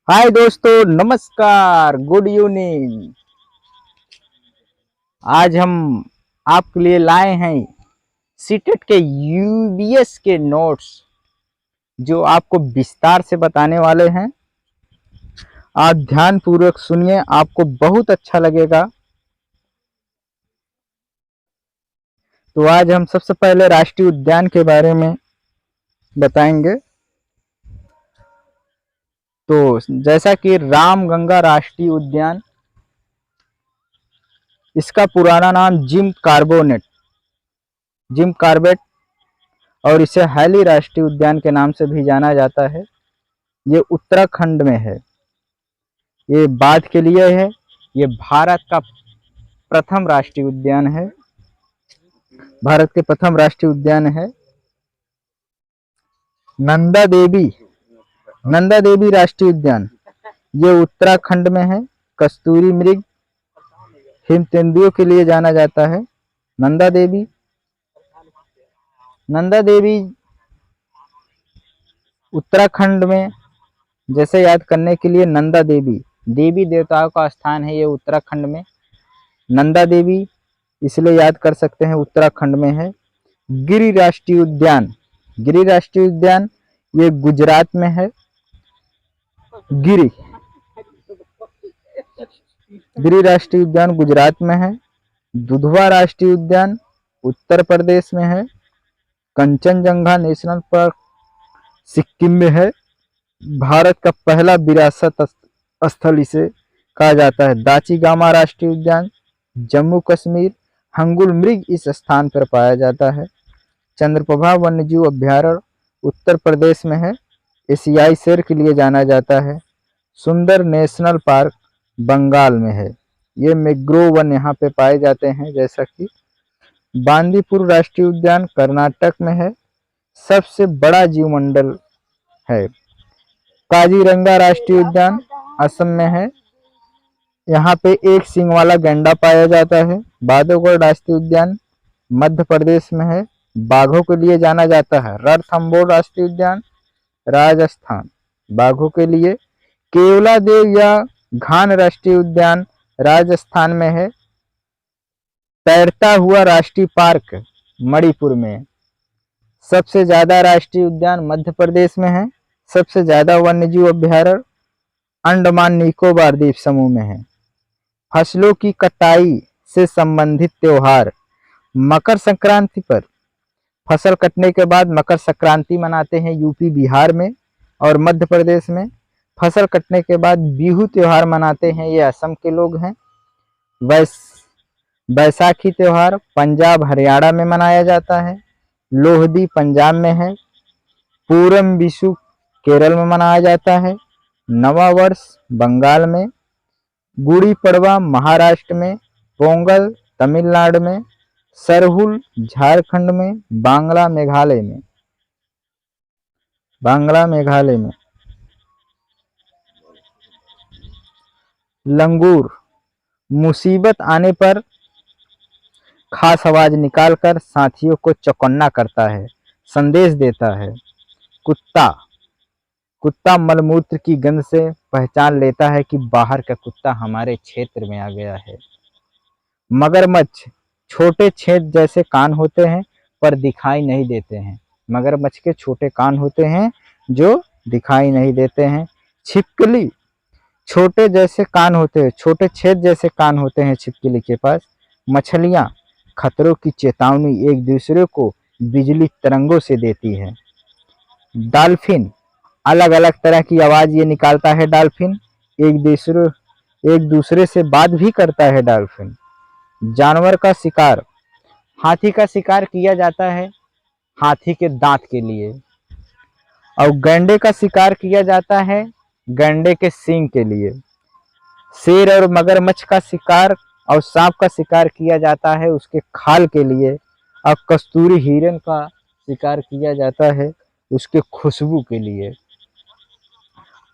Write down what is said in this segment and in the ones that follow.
हाय दोस्तों, नमस्कार, good evening. आज हम आपके लिए लाए हैं सीटेट के यूबीएस के नोट्स, जो आपको विस्तार से बताने वाले हैं। आप ध्यान पूर्वक सुनिए, आपको बहुत अच्छा लगेगा। तो आज हम सबसे पहले राष्ट्रीय उद्यान के बारे में बताएंगे। तो जैसा कि रामगंगा राष्ट्रीय उद्यान, इसका पुराना नाम जिम कार्बेट और इसे हैली राष्ट्रीय उद्यान के नाम से भी जाना जाता है। ये उत्तराखंड में है। ये बाघ के लिए है। ये भारत का प्रथम राष्ट्रीय उद्यान है। भारत के प्रथम राष्ट्रीय उद्यान है। नंदा देवी राष्ट्रीय उद्यान, ये उत्तराखंड में है। कस्तूरी मृग हिम तेंदुओं के लिए जाना जाता है। नंदा देवी उत्तराखंड में, जैसे याद करने के लिए, नंदा देवी देवी देवताओं का स्थान है। ये उत्तराखंड में नंदा देवी, इसलिए याद कर सकते हैं, उत्तराखंड में है। गिरि राष्ट्रीय उद्यान ये गुजरात में है। गिरि राष्ट्रीय उद्यान गुजरात में है। दुधवा राष्ट्रीय उद्यान उत्तर प्रदेश में है। कंचनजंगा नेशनल पार्क सिक्किम में है। भारत का पहला विरासत स्थल इसे कहा जाता है। दाचीगामा राष्ट्रीय उद्यान जम्मू कश्मीर, हंगुल मृग इस स्थान पर पाया जाता है। चंद्रप्रभा वन्यजीव अभ्यारण्य उत्तर प्रदेश में है। एशियाई शेर के लिए जाना जाता है। सुंदर नेशनल पार्क बंगाल में है। ये मैंग्रोव वन यहाँ पे पाए जाते हैं। जैसा कि बांदीपुर राष्ट्रीय उद्यान कर्नाटक में है। सबसे बड़ा जीवमंडल है। काजीरंगा राष्ट्रीय उद्यान असम में है। यहाँ पे एक सींग वाला गैंडा पाया जाता है। बांधवगढ़ राष्ट्रीय उद्यान मध्य प्रदेश में है। बाघों के लिए जाना जाता है। रणथंभौर राष्ट्रीय उद्यान राजस्थान, बाघों के लिए। केवलादेव या घान राष्ट्रीय उद्यान राजस्थान में है। तैरता हुआ राष्ट्रीय पार्क मणिपुर में। सबसे ज्यादा राष्ट्रीय उद्यान मध्य प्रदेश में है। सबसे ज्यादा वन्यजीव अभ्यारण्य अंडमान निकोबार द्वीप समूह में है। फसलों की कटाई से संबंधित त्योहार मकर संक्रांति पर, फसल कटने के बाद मकर संक्रांति मनाते हैं यूपी बिहार में और मध्य प्रदेश में। फसल कटने के बाद बिहू त्योहार मनाते हैं, ये असम के लोग हैं। बैसाखी त्योहार पंजाब हरियाणा में मनाया जाता है। लोहड़ी पंजाब में है। पूरम बिशु केरल में मनाया जाता है। नवा वर्ष बंगाल में। गुड़ी पड़वा महाराष्ट्र में। पोंगल तमिलनाडु में। सरहुल झारखंड में। बांग्ला मेघालय में। लंगूर मुसीबत आने पर खास आवाज निकालकर साथियों को चौकन्ना करता है, संदेश देता है। कुत्ता मलमूत्र की गंध से पहचान लेता है कि बाहर का कुत्ता हमारे क्षेत्र में आ गया है। मगरमच्छ छोटे छेद जैसे कान होते हैं पर दिखाई नहीं देते हैं। मगरमच्छ के छोटे कान होते हैं जो दिखाई नहीं देते हैं। छिपकली छोटे छेद जैसे कान होते हैं छिपकली के पास। मछलियां खतरों की चेतावनी एक दूसरे को बिजली तरंगों से देती है। डॉल्फिन अलग अलग तरह की आवाज ये निकालता है। डॉल्फिन एक दूसरे से बात भी करता है। डॉल्फिन जानवर का शिकार, हाथी का शिकार किया जाता है हाथी के दांत के लिए, और गैंडे का शिकार किया जाता है गैंडे के सींग के लिए। शेर और मगरमच्छ का शिकार और सांप का शिकार किया जाता है उसके खाल के लिए, और कस्तूरी हिरण का शिकार किया जाता है उसके खुशबू के लिए।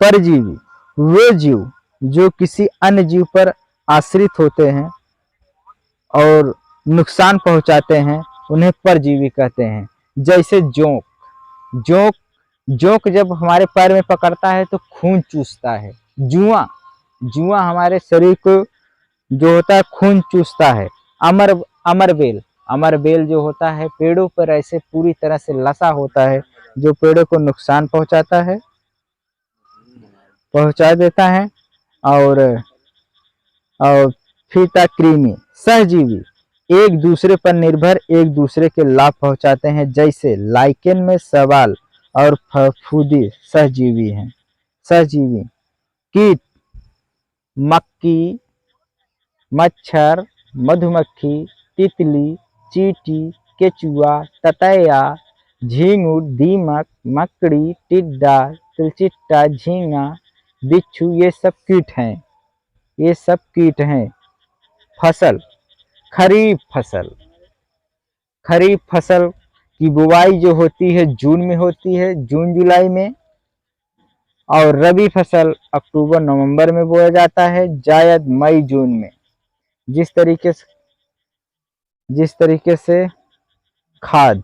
परजीवी वे जीव जो किसी अन्य जीव पर आश्रित होते हैं और नुकसान पहुंचाते हैं, उन्हें परजीवी कहते हैं। जैसे जोंक जोंक जब हमारे पैर में पकड़ता है तो खून चूसता है। जुआ, जुआ हमारे शरीर को जो होता है खून चूसता है। अमर, अमरबेल, अमरबेल जो होता है पेड़ों पर ऐसे पूरी तरह से लसा होता है जो पेड़ों को नुकसान पहुंचाता है, पहुंचा देता है। और फीता कृमि, सहजीवी, एक दूसरे पर निर्भर एक दूसरे के लाभ पहुंचाते हैं, जैसे लाइकेन में सवाल और फफूंदी सहजीवी हैं। सहजीवी कीट, मक्खी, मच्छर, मधुमक्खी, तितली, चींटी, केचुआ, ततैया, झींगुर, दीमक, मकड़ी, टिड्डा, तिलचिट्टा, झींगा, बिच्छू, ये सब कीट हैं, ये सब कीट हैं। फसल, खरीफ फसल, खरीफ फसल की बुवाई जो होती है जून में होती है, जून जुलाई में। और रबी फसल अक्टूबर नवंबर में बोया जाता है, जायद मई जून में। जिस तरीके से खाद,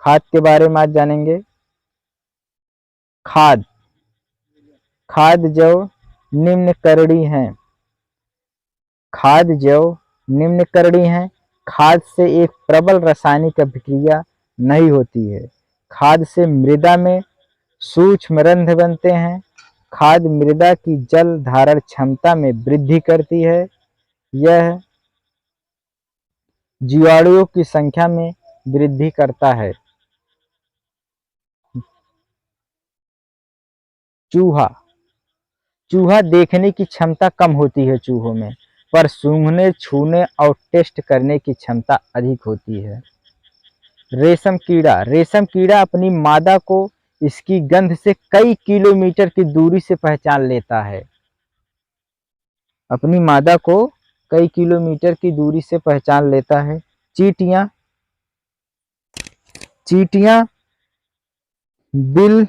खाद के बारे में आज जानेंगे। खाद, खाद जो निम्नकरणी है, खाद जो निम्नकरणी है। खाद से एक प्रबल रासायनिक अभिक्रिया नहीं होती है। खाद से मृदा में सूक्ष्म रंध्र बनते हैं। खाद मृदा की जल धारण क्षमता में वृद्धि करती है। यह जीवाणुओं की संख्या में वृद्धि करता है। चूहा, चूहा देखने की क्षमता कम होती है चूहों में, पर सूंघने, छूने और टेस्ट करने की क्षमता अधिक होती है। रेशम कीड़ा, रेशम कीड़ा अपनी मादा को इसकी गंध से कई किलोमीटर की दूरी से पहचान लेता है। अपनी मादा को कई किलोमीटर की दूरी से पहचान लेता है। चींटियां, चींटियां बिल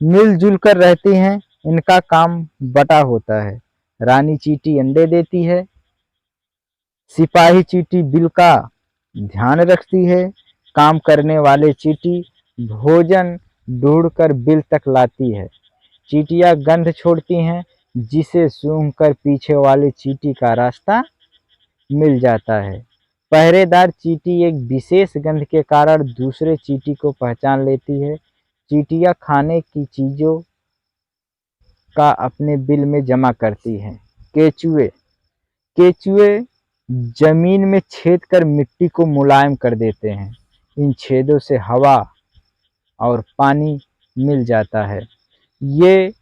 मिलजुल कर रहती हैं, इनका काम बटा होता है। रानी चींटी अंडे देती है। सिपाही चींटी बिल का ध्यान रखती है। काम करने वाले चींटी भोजन ढूंढकर बिल तक लाती है। चींटियां गंध छोड़ती हैं, जिसे सूंघकर पीछे वाले चींटी का रास्ता मिल जाता है। पहरेदार चींटी एक विशेष गंध के कारण दूसरे चींटी को पहचान लेती है। चींटियां खाने की चीजों का अपने बिल में जमा करती हैं। केचुए, केचुए जमीन में छेद कर मिट्टी को मुलायम कर देते हैं। इन छेदों से हवा और पानी मिल जाता है। ये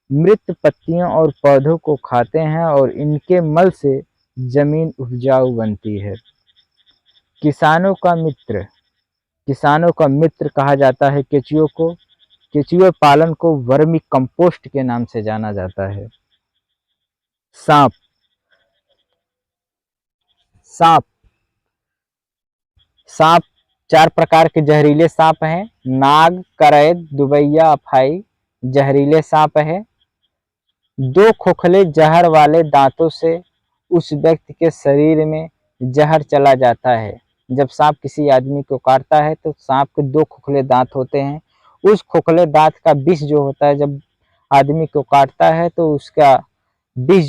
मृत पत्तियों और पौधों को खाते हैं और इनके मल से जमीन उपजाऊ बनती है। किसानों का मित्र, किसानों का मित्र कहा जाता है केचुओं को। केचुए पालन को वर्मी कंपोस्ट के नाम से जाना जाता है। सांप, सांप, सांप चार प्रकार के जहरीले सांप हैं। नाग, करैद, दुबैया, अफाई जहरीले सांप है। दो खोखले जहर वाले दांतों से उस व्यक्ति के शरीर में जहर चला जाता है। जब सांप किसी आदमी को काटता है तो सांप के दो खोखले दांत होते हैं। उस खोखले दांत का विष जो होता है जब आदमी को काटता है तो उसका विष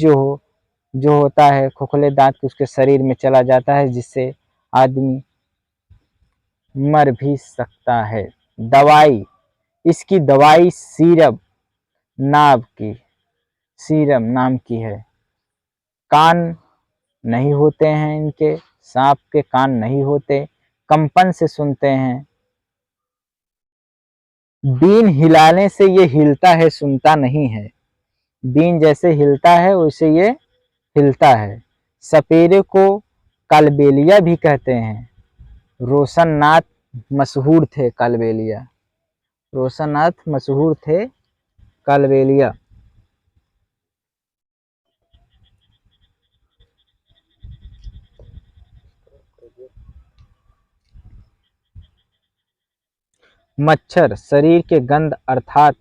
जो होता है खोखले दांत उसके शरीर में चला जाता है, जिससे आदमी मर भी सकता है। दवाई, इसकी दवाई सीरम नाम की है। कान नहीं होते हैं इनके, सांप के कान नहीं होते, कंपन से सुनते हैं। बीन हिलाने से ये हिलता है, सुनता नहीं है। बीन जैसे हिलता है वैसे ये हिलता है। सपेरे को कालबेलिया भी कहते हैं। रोशननाथ मशहूर थे कालबेलिया, रोशननाथ मशहूर थे कालबेलिया। मच्छर शरीर के गंध अर्थात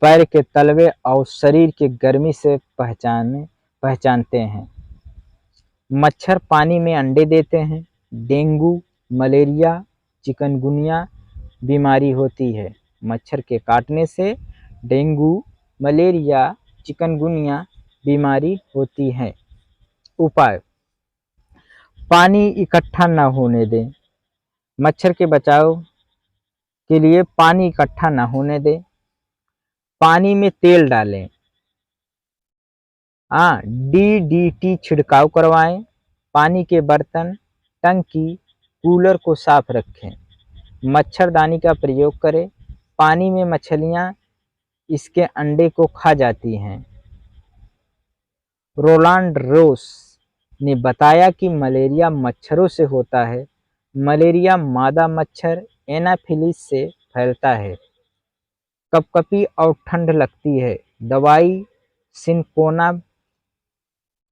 पैर के तलवे और शरीर के गर्मी से पहचानते हैं। मच्छर पानी में अंडे देते हैं। डेंगू, मलेरिया, चिकनगुनिया बीमारी होती है। मच्छर के काटने से डेंगू, मलेरिया, चिकनगुनिया बीमारी होती है। उपाय: पानी इकट्ठा न होने दें। मच्छर के बचाव के लिए पानी इकट्ठा न होने दें। पानी में तेल डालें। डीडीटी छिड़काव करवाएं। पानी के बर्तन, टंकी, कूलर को साफ रखें। मच्छरदानी का प्रयोग करें। पानी में मछलियां इसके अंडे को खा जाती हैं। रोलांड रोस ने बताया कि मलेरिया मच्छरों से होता है। मलेरिया मादा मच्छर एनाफिलिस से फैलता है। कपकपी और ठंड लगती है। दवाई सिनकोना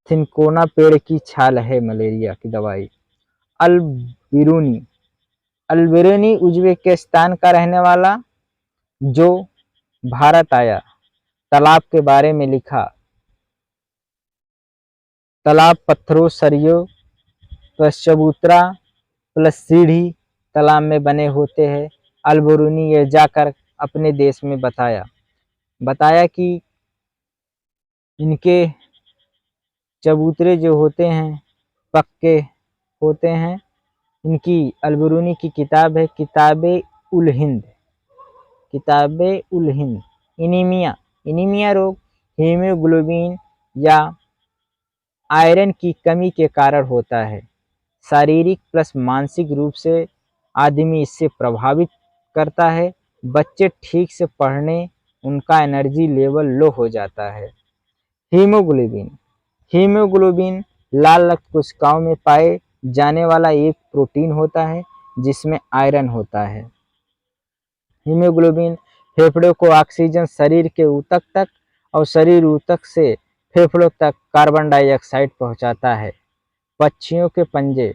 सिनकोना पेड़ की छाल है मलेरिया की दवाई। अल्बिरूनी अल्बिरूनी उज्बेकिस्तान का रहने वाला जो भारत आया, तालाब के बारे में लिखा। तालाब पत्थरों, सरियों प्लस चबूतरा प्लस सीढ़ी तालाब में बने होते हैं। अल्बरूनी ये जाकर अपने देश में बताया कि इनके चबूतरे जो होते हैं पक्के होते हैं। इनकी अल्बरूनी की किताब है किताब-ए-उल-हिंद। एनीमिया रोग हीमोग्लोबिन या आयरन की कमी के कारण होता है। शारीरिक प्लस मानसिक रूप से आदमी इससे प्रभावित करता है। बच्चे ठीक से पढ़ने उनका एनर्जी लेवल लो हो जाता है। हीमोग्लोबिन हीमोग्लोबिन लाल रक्त कोशिकाओं में पाए जाने वाला एक प्रोटीन होता है जिसमें आयरन होता है। हीमोग्लोबिन फेफड़ों को ऑक्सीजन शरीर के ऊतक तक और शरीर ऊतक से फेफड़ों तक कार्बन डाइऑक्साइड पहुंचाता है। पक्षियों के पंजे